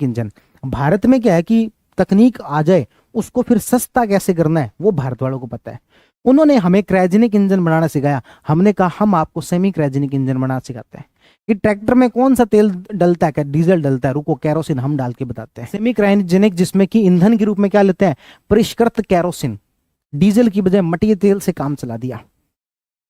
Engine. Bharat में क्या है कि तकनीक आ जाए उसको फिर सस्ता कैसे करना है वो भारत वालों को पता है। उन्होंने हमें क्रायोजेनिक इंजन बनाना सिखाया। हमने कहा हम आपको सेमी क्रायोजेनिक इंजन बनाना सिखाते हैं कि ट्रैक्टर में कौन सा तेल डलता है, क्या डीजल डलता है, रुको कैरोसिन हम डाल के बताते हैं। सेमी क्रायोजेनिक जिसमें कि ईंधन के रूप में क्या लेते हैं, परिष्कृत कैरोसिन, डीजल की बजाय मटिया तेल से काम चला दिया।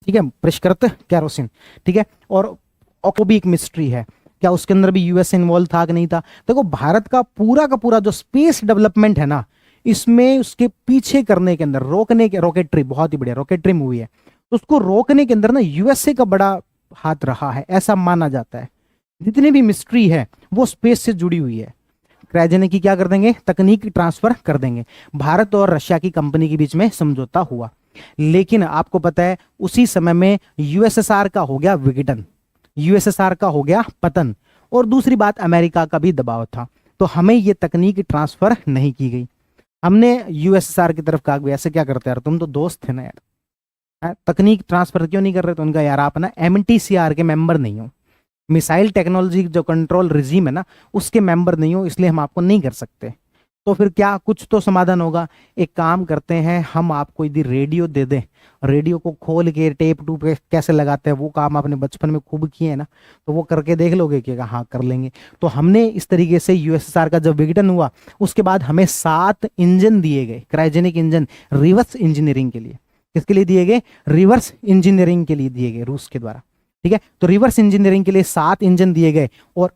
ठीक है, परिष्कृत कैरोसिन। ठीक है, और भी एक मिस्ट्री है, क्या उसके अंदर भी यूएस इन्वॉल्व था कि नहीं था। देखो भारत का पूरा जो स्पेस डेवलपमेंट है ना, इसमें उसके पीछे करने के अंदर रोकने के, रॉकेटरी बहुत ही बढ़िया रॉकेटरी मूवी है, तो उसको रोकने के अंदर ना यूएसए का बड़ा हाथ रहा है, ऐसा माना जाता है। जितनी भी मिस्ट्री है वो स्पेस से जुड़ी हुई है। क्रायोजेनिक की क्या कर देंगे, तकनीक ट्रांसफर कर देंगे। भारत और रशिया की कंपनी के बीच में समझौता हुआ, लेकिन आपको पता है उसी समय में यूएसएसआर का हो गया विघटन, यूएसएसआर का हो गया पतन, और दूसरी बात अमेरिका का भी दबाव था, तो हमें ये तकनीक ट्रांसफर नहीं की गई। हमने यूएसएसआर की तरफ कहा ऐसे क्या करते यार, तुम तो दोस्त थे ना यार, तकनीक ट्रांसफर क्यों नहीं कर रहे। तो उनका यार आप ना एमटीसीआर के मेंबर नहीं हो, मिसाइल टेक्नोलॉजी जो कंट्रोल रिजीम है ना उसके मेंबर नहीं हो, इसलिए हम आपको नहीं कर सकते। तो फिर क्या, कुछ तो समाधान होगा। एक काम करते हैं, हम आपको यदि रेडियो दे दें, रेडियो को खोल के टेप टूप कैसे लगाते हैं वो काम आपने बचपन में खूब किए हैं ना, तो वो करके देख लोगे कि हाँ कर लेंगे। तो हमने इस तरीके से यूएसएसआर का जब विघटन हुआ उसके बाद हमें 7 इंजन दिए गए, क्रायोजेनिक इंजन रिवर्स इंजीनियरिंग के लिए। किसके लिए दिए गए, रिवर्स इंजीनियरिंग के लिए दिए गए रूस के द्वारा। ठीक है, तो रिवर्स इंजीनियरिंग के लिए 7 इंजन दिए गए, और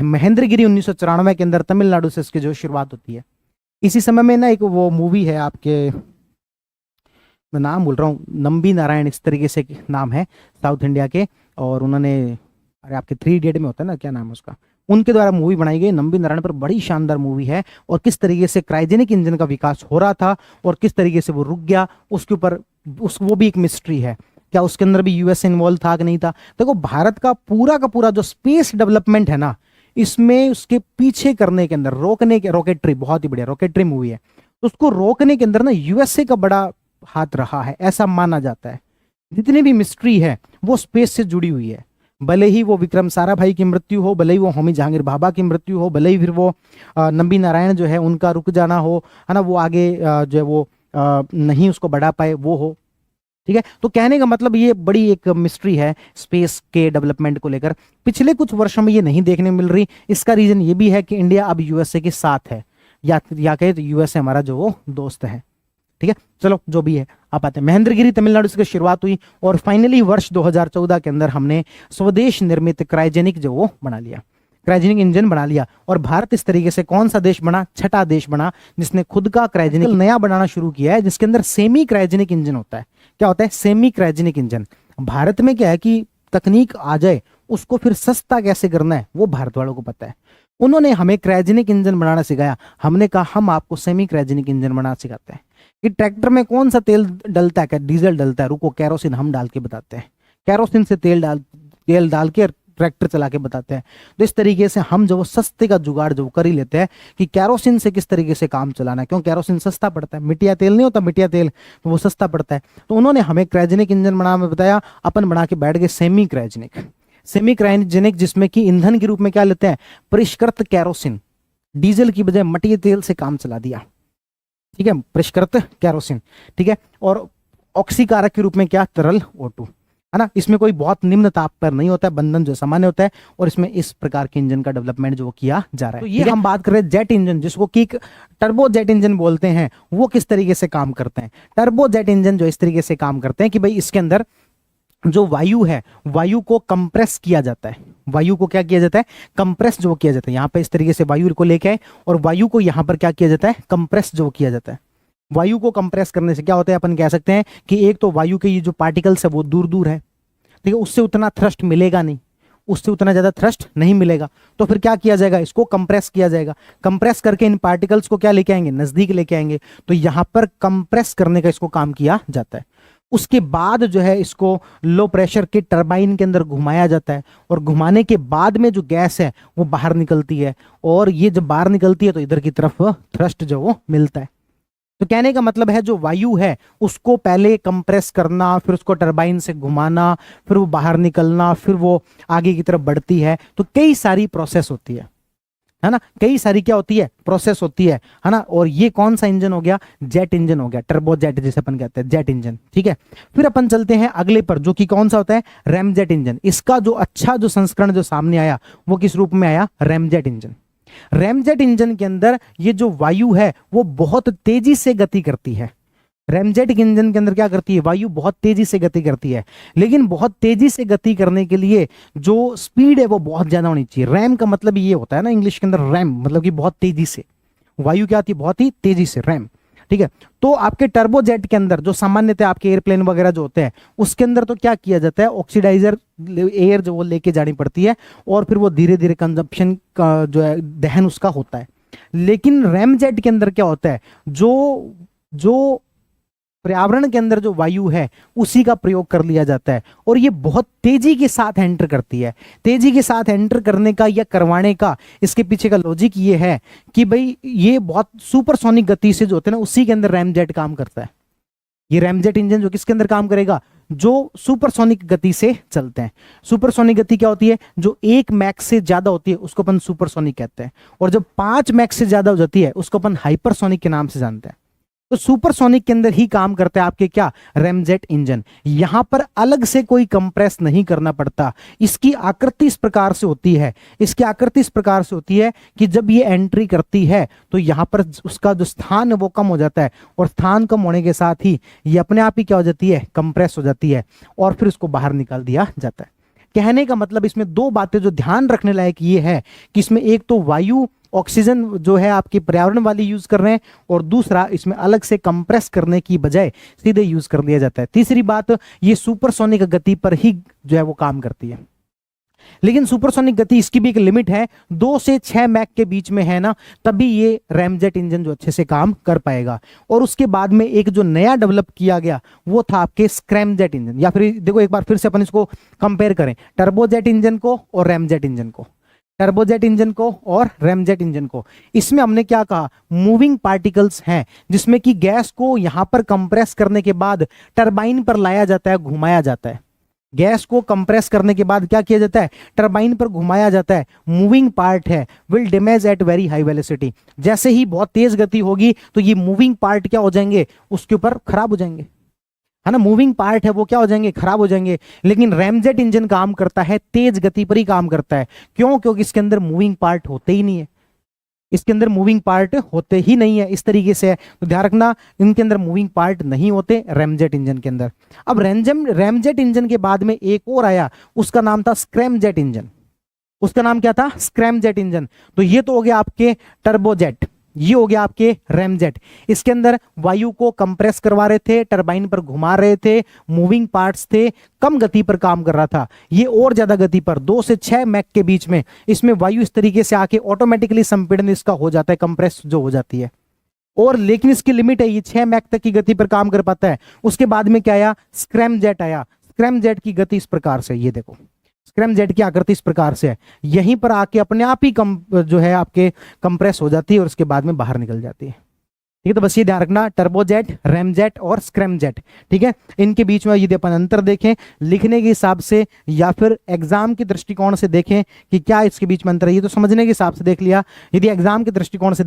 महेंद्रगिरी 1994 के अंदर तमिलनाडु से इसकी जो शुरुआत होती है। इसी समय में ना एक वो मूवी है आपके, मैं नाम भूल रहा हूँ, नंबी नारायण इस तरीके से नाम है साउथ इंडिया के, और उन्होंने, अरे आपके 3 इडियट में होता है ना, क्या नाम है उसका, उनके द्वारा मूवी बनाई गई नंबी नारायण पर, बड़ी शानदार मूवी है। और किस तरीके से क्रायोजेनिक इंजन का विकास हो रहा था और किस तरीके से वो रुक गया उसके ऊपर, वो भी एक मिस्ट्री है, क्या उसके अंदर भी यूएस इन्वॉल्व था कि नहीं था। देखो भारत का पूरा जो स्पेस डेवलपमेंट है ना, इसमें उसके पीछे करने के अंदर रोकने के, रॉकेटरी बहुत ही बढ़िया रॉकेटरी मूवी है, तो उसको रोकने के अंदर ना यूएसए का बड़ा हाथ रहा है, ऐसा माना जाता है। जितनी भी मिस्ट्री है वो स्पेस से जुड़ी हुई है, भले ही वो विक्रम साराभाई की मृत्यु हो, भले ही वो होमी जहांगीर भाभा की मृत्यु हो, भले ही फिर वो नंबी नारायण जो है उनका रुक जाना हो, है ना, वो आगे जो है वो नहीं उसको बढ़ा पाए वो हो। ठीक है, तो कहने का मतलब ये बड़ी एक मिस्ट्री है स्पेस के डेवलपमेंट को लेकर, पिछले कुछ वर्षों में ये नहीं देखने मिल रही। इसका रीजन ये भी है कि इंडिया अब यूएसए के साथ है, या कहे तो यूएसए हमारा जो वो दोस्त है। ठीक है, चलो जो भी है, आप आते हैं महेंद्रगिरी तमिलनाडु से शुरुआत हुई, और फाइनली वर्ष 2014 के अंदर हमने स्वदेश निर्मित क्रायोजेनिक जो वो बना लिया, क्रायोजेनिक इंजन बना लिया। और भारत इस तरीके से कौन सा देश बना, छठा देश बना जिसने खुद का क्रायोजेनिक नया बनाना शुरू किया है, जिसके अंदर सेमी क्रायोजेनिक इंजन होता है। क्या होता है, सेमी क्रायोजेनिक इंजन। भारत में क्या है कि तकनीक आ जाए उसको फिर सस्ता कैसे करना है वो भारत वालों को पता है। उन्होंने हमें क्रायोजेनिक इंजन बनाना सिखाया। हमने कहा हम आपको सेमी क्रायोजेनिक इंजन बनाना सिखाते हैं कि ट्रैक्टर में कौन सा तेल डलता है, क्या डीजल डलता है, रुको कैरोसिन हम डाल के बताते हैं। कैरोसिन से तेल डाल के ट्रैक्टर चला के बताते हैं। तो इस तरीके से हम जो सस्ते का जुगाड़ जो कर ही लेते हैं कि कैरोसिन से किस तरीके से काम चलाना है, क्यों कैरोसिन सस्ता पड़ता है, मिट्टिया तेल नहीं होता, मिट्टिया तेल तो वो सस्ता पड़ता है। तो उन्होंने हमें क्रायोजेनिक इंजन बनाना बताया, अपन बना के बैठ गए सेमी क्रायोजेनिक। सेमी क्रायोजेनिक जिसमें कि ईंधन के रूप में क्या लेते हैं, परिष्कृत कैरोसिन, डीजल की बजाय मटिया तेल से काम चला दिया। ठीक है, परिष्कृत कैरोसिन। ठीक है, और ऑक्सीकारक के रूप में क्या, तरल O2, है ना। इसमें कोई बहुत निम्न ताप पर नहीं होता है, बंधन जो सामान्य होता है, और इसमें इस प्रकार के इंजन का डेवलपमेंट जो किया जा रहा है। तो ये हम बात कर रहे हैं जेट इंजन, जिसको कि टर्बो जेट इंजन बोलते हैं, वो किस तरीके से काम करते हैं। टर्बो जेट इंजन जो इस तरीके से काम करते हैं कि भाई इसके अंदर जो वायु है, वायु को कंप्रेस किया जाता है। वायु को क्या किया जाता है, कंप्रेस जो किया जाता है। यहाँ पे इस तरीके से वायु को लेके आए और वायु को यहाँ पर क्या किया जाता है, कंप्रेस जो किया जाता है। वायु को कंप्रेस करने से क्या होता है, अपन कह सकते हैं कि एक तो वायु के ये जो पार्टिकल्स है वो दूर दूर है, ठीक है, उससे उतना थ्रस्ट मिलेगा नहीं, उससे उतना ज्यादा थ्रस्ट नहीं मिलेगा। तो फिर क्या किया जाएगा, इसको कंप्रेस किया जाएगा। कंप्रेस करके इन पार्टिकल्स को क्या लेके आएंगे, नजदीक लेके आएंगे। तो यहां पर कंप्रेस करने का इसको काम किया जाता है। उसके बाद जो है इसको लो प्रेशर के टरबाइन के अंदर घुमाया जाता है, और घुमाने के बाद में जो गैस है वो बाहर निकलती है, और ये जब बाहर निकलती है तो इधर की तरफ थ्रस्ट जो वो मिलता है। तो कहने का मतलब है जो वायु है उसको पहले कंप्रेस करना, फिर उसको टरबाइन से घुमाना, फिर वो बाहर निकलना, फिर वो आगे की तरफ बढ़ती है। तो कई सारी प्रोसेस होती है। है ना, कई सारी क्या होती है प्रोसेस होती है ना। और ये कौन सा इंजन हो गया, जेट इंजन हो गया, टर्बो जेट जिसे अपन कहते हैं, जेट इंजन। ठीक है, फिर अपन चलते हैं अगले पर, जो कि कौन सा होता है, रैमजेट इंजन। इसका जो अच्छा जो संस्करण जो सामने आया वो किस रूप में आया, रैमजेट इंजन। रैमजेट इंजन के अंदर ये जो वायु है वो बहुत तेजी से गति करती है। रैमजेट इंजन के अंदर क्या करती है, वायु बहुत तेजी से गति करती है, लेकिन बहुत तेजी से गति करने के लिए जो स्पीड है वो बहुत ज्यादा होनी चाहिए। रैम का मतलब ये होता है ना इंग्लिश के अंदर, रैम मतलब कि बहुत तेजी से, वायु क्या आती है, बहुत ही तेजी से, रैम। ठीक है, तो आपके टर्बोजेट के अंदर जो सामान्यतः आपके एयरप्लेन वगैरह जो होते हैं उसके अंदर तो क्या किया जाता है, ऑक्सीडाइजर एयर जो वो लेके जानी पड़ती है और फिर वो धीरे धीरे कंजप्शन का जो है दहन उसका होता है। लेकिन रैमजेट के अंदर क्या होता है, जो जो पर्यावरण के अंदर जो वायु है उसी का प्रयोग कर लिया जाता है और ये बहुत तेजी के साथ एंटर करती है। तेजी के साथ एंटर करने का या करवाने का इसके पीछे का लॉजिक ये है कि भाई ये बहुत सुपरसोनिक गति से जो होते हैं ना उसी के अंदर रैमजेट काम करता है। ये रैमजेट इंजन जो किसके अंदर काम करेगा, जो सुपरसोनिक गति से चलते हैं। सुपरसोनिक गति क्या होती है, जो 1 मैक से ज्यादा होती है उसको अपन सुपरसोनिक कहते हैं, और जब 5 मैक से ज्यादा हो जाती है उसको अपन हाइपरसोनिक के नाम से जानते हैं। तो सुपरसोनिक के अंदर ही काम करता है आपके क्या, रैमजेट इंजन। यहां पर अलग से कोई कंप्रेस नहीं करना पड़ता। इसकी आकृति इस प्रकार से होती है, इसकी आकृति इस प्रकार से होती है कि जब ये एंट्री करती है तो यहां पर उसका जो स्थान है वो कम हो जाता है, और स्थान कम होने के साथ ही ये अपने आप ही क्या हो जाती है, कंप्रेस हो जाती है और फिर उसको बाहर निकाल दिया जाता है। कहने का मतलब इसमें दो बातें जो ध्यान रखने लायक ये है कि इसमें एक तो वायु ऑक्सीजन जो है आपकी पर्यावरण वाली यूज कर रहे हैं, और दूसरा इसमें अलग से कंप्रेस करने की बजाय सीधे यूज कर लिया जाता है। तीसरी बात, ये सुपरसोनिक गति पर ही जो है वो काम करती है। लेकिन सुपरसोनिक गति इसकी भी एक लिमिट है, 2 से 6 मैक के बीच में है ना, तभी ये रैमजेट इंजन जो अच्छे से काम कर पाएगा। और उसके बाद में एक जो नया डेवलप किया गया वो था आपके स्क्रैमजेट इंजन, या फिर देखो एक बार फिर से अपन इसको कंपेयर करें, टर्बोजेट इंजन को और रैमजेट इंजन को, टर्बोजेट इंजन को और रैमजेट इंजन को। इसमें हमने क्या कहा, मूविंग पार्टिकल्स हैं जिसमें कि गैस को यहां पर कंप्रेस करने के बाद टरबाइन पर लाया जाता है, घुमाया जाता है। गैस को कंप्रेस करने के बाद क्या किया जाता है, टरबाइन पर घुमाया जाता है। मूविंग पार्ट है, will damage at very high velocity. जैसे ही बहुत तेज गति होगी तो ये मूविंग पार्ट क्या हो जाएंगे, उसके ऊपर खराब हो जाएंगे, है ना। मूविंग पार्ट है वो क्या हो जाएंगे, खराब हो जाएंगे। लेकिन रैमजेट इंजन काम करता है तेज गति पर ही काम करता है। क्यों, क्योंकि इसके अंदर मूविंग पार्ट होते ही नहीं है, इसके अंदर मूविंग पार्ट होते ही नहीं है। इस तरीके से है, तो ध्यान रखना इनके अंदर मूविंग पार्ट नहीं होते रैमजेट इंजन के अंदर। अब रैमजेट इंजन के बाद में एक और आया, उसका नाम था स्क्रैमजेट इंजन। उसका नाम क्या था, स्क्रैमजेट इंजन। तो ये तो हो गया आपके टर्बोजेट, ये हो गया आपके रैमजेट। इसके अंदर वायु को कंप्रेस करवा रहे थे, टरबाइन पर घुमा रहे थे, मूविंग पार्ट्स थे, कम गति पर काम कर रहा था। ये और ज्यादा गति पर 2 से 6 मैक के बीच में इसमें वायु इस तरीके से आके ऑटोमेटिकली संपीड़न इसका हो जाता है, कंप्रेस जो हो जाती है। और लेकिन इसकी लिमिट है, ये 6 मैक तक की गति पर काम कर पाता है। उसके बाद में क्या आया, स्क्रैमजेट आया। स्क्रैमजेट की गति इस प्रकार से, ये देखो स्क्रैमजेट की आकृति इस प्रकार से है, यहीं पर आके अपने आप ही जो है आपके कंप्रेस हो जाती है और उसके बाद में बाहर निकल जाती है। ठीक है, तो बस ये ध्यान रखना, टर्बोजेट, रैमजेट और स्क्रैमजेट। ठीक है, इनके बीच में यदि अपन अंतर देखें लिखने के हिसाब से या फिर एग्जाम के दृष्टिकोण से देखें कि क्या इसके बीच में अंतर है, ये तो समझने के हिसाब से देख लिया। यदि एग्जाम के दृष्टिकोण से